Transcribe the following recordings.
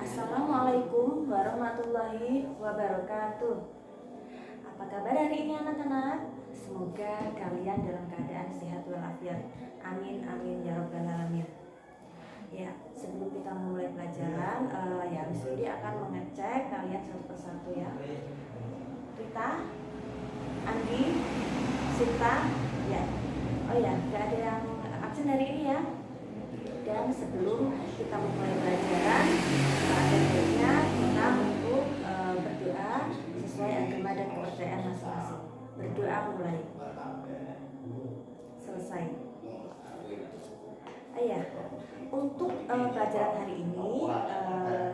Assalamualaikum warahmatullahi wabarakatuh. Apa kabar hari ini anak-anak? Semoga kalian dalam keadaan sehat walafiat. Amin amin ya rabbal alamin. Ya, sebelum kita memulai pelajaran, Miss Rudi akan mengecek kalian satu persatu ya. Rita, Andi, Sinta, ya. Oh ya, nggak ada yang absen hari ini ya. Dan sebelum kita memulai pelajaran, ada baiknya kita untuk berdoa sesuai agama dan kepercayaan masing-masing. Berdoa mulai. Selesai. Untuk pelajaran hari ini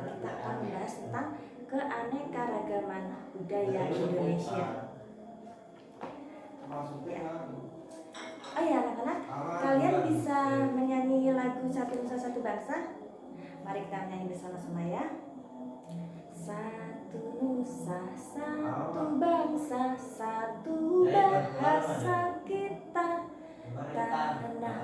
kita akan membahas tentang keanekaragaman budaya Indonesia. Anak-anak, kalian bisa menyanyi lagu Satu Nusa Satu Bangsa? Mari kita nyanyi bersama-sama ya. Satu nusa, satu bangsa, satu bahasa kita. Tanah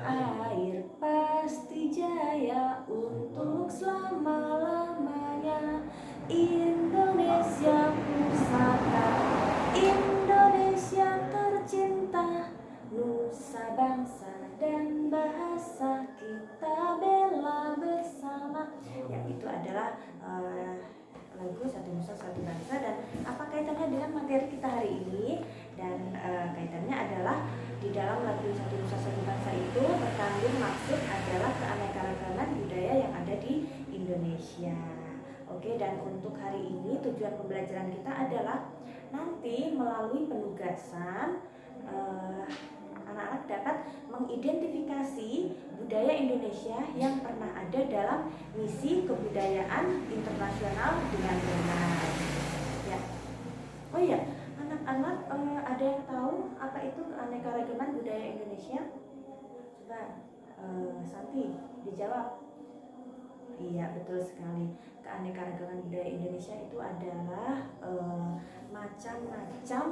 air pasti jaya untuk selama-lamanya. Indonesia pusaka, Indonesia tercinta. Nusa bangsa dan bahasa kita bela bersama. Ya, itu adalah lagu Satu Nusa Satu Bangsa. Dan apa kaitannya dengan materi kita hari ini? Dan kaitannya adalah di dalam lagu Satu Nusa Satu Bangsa itu terkandung maksud adalah keanekaragaman budaya yang ada di Indonesia. Oke, dan untuk hari ini tujuan pembelajaran kita adalah nanti melalui penugasan anak-anak dapat mengidentifikasi budaya Indonesia yang pernah ada dalam misi kebudayaan internasional dengan benar. Ya. Oh iya, anak-anak ada yang tahu apa itu keanekaragaman budaya Indonesia? Coba Santi dijawab. Iya, betul sekali. Keanekaragaman budaya Indonesia itu adalah macam-macam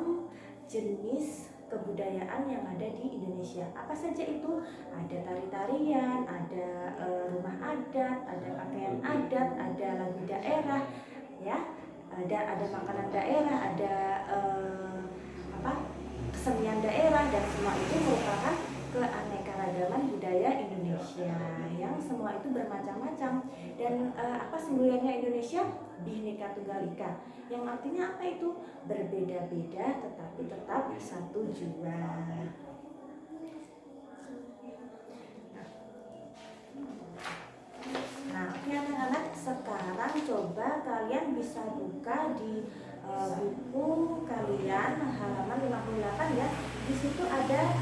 jenis kebudayaan yang ada di Indonesia. Apa saja itu? Ada tari-tarian, ada rumah adat, ada pakaian adat, ada lagu daerah, ya, ada makanan daerah, ada kesenian daerah, dan semua itu merupakan keanekaragaman budaya Indonesia yang semua itu bermacam-macam. Dan apa semboyannya Indonesia? Bhinneka Tunggal Ika, yang artinya apa itu? Berbeda-beda tetapi tetap satu jua. Nah, oke anak-anak, sekarang coba kalian bisa buka di buku kalian halaman 58 ya. Di situ ada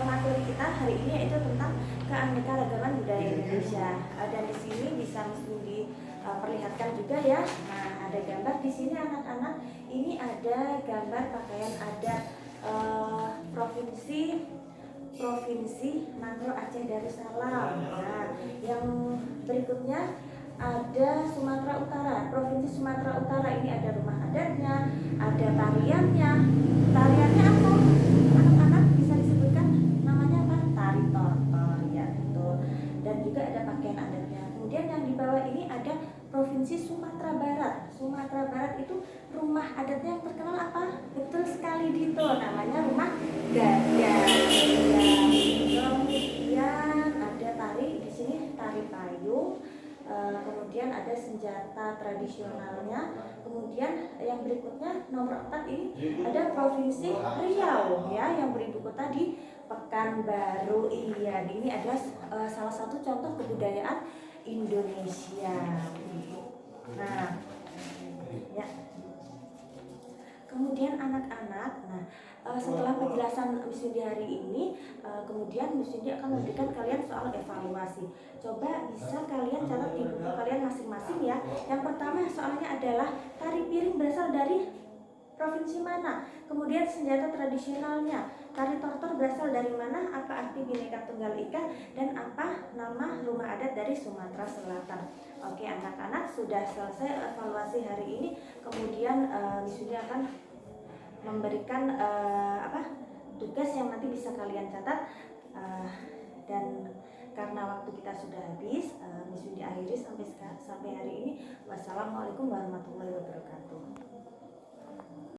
materi kita hari ini, yaitu tentang keanekaragaman budaya Indonesia. Dan di sini bisa diperlihatkan juga ya. Nah, ada gambar di sini anak-anak. Ini ada gambar pakaian adat provinsi Nangro Aceh Darussalam. Nah, yang berikutnya ada Sumatera Utara. Provinsi Sumatera Utara ini ada rumah adatnya, ada tariannya. Tariannya apa? Anak-anak bisa disebutkan namanya apa? Tari tortor, ya betul. Dan juga ada pakaian adatnya. Kemudian yang di bawah ini ada Provinsi Sumatera Barat. Sumatera Barat itu rumah adatnya yang terkenal apa? Betul sekali Dito, namanya rumah Gadang. Kemudian ada tari di sini, tari payung. Kemudian ada senjata tradisionalnya. Kemudian yang berikutnya nomor 4 ini ada Provinsi Riau ya, yang beribu kota di Pekanbaru. Iya, ini adalah salah satu contoh kebudayaan Indonesia. Nah, ya. Kemudian anak-anak, setelah penjelasan Miss Yudi hari ini, kemudian Miss Yudi akan memberikan kalian soal evaluasi. Coba bisa kalian catat di buku kalian masing-masing ya. Yang pertama soalnya adalah tari piring berasal dari provinsi mana? Kemudian senjata tradisionalnya. Tari tortor berasal dari mana? Apa arti Bhinneka Tunggal Ika? Dan apa nama rumah adat dari Sumatera Selatan? Oke anak-anak, sudah selesai evaluasi hari ini. Kemudian Miss Yudi akan memberikan tugas yang nanti bisa kalian catat. Dan karena waktu kita sudah habis, Miss Yudi akhiri sampai hari ini. Wassalamualaikum Wassalamualaikum warahmatullahi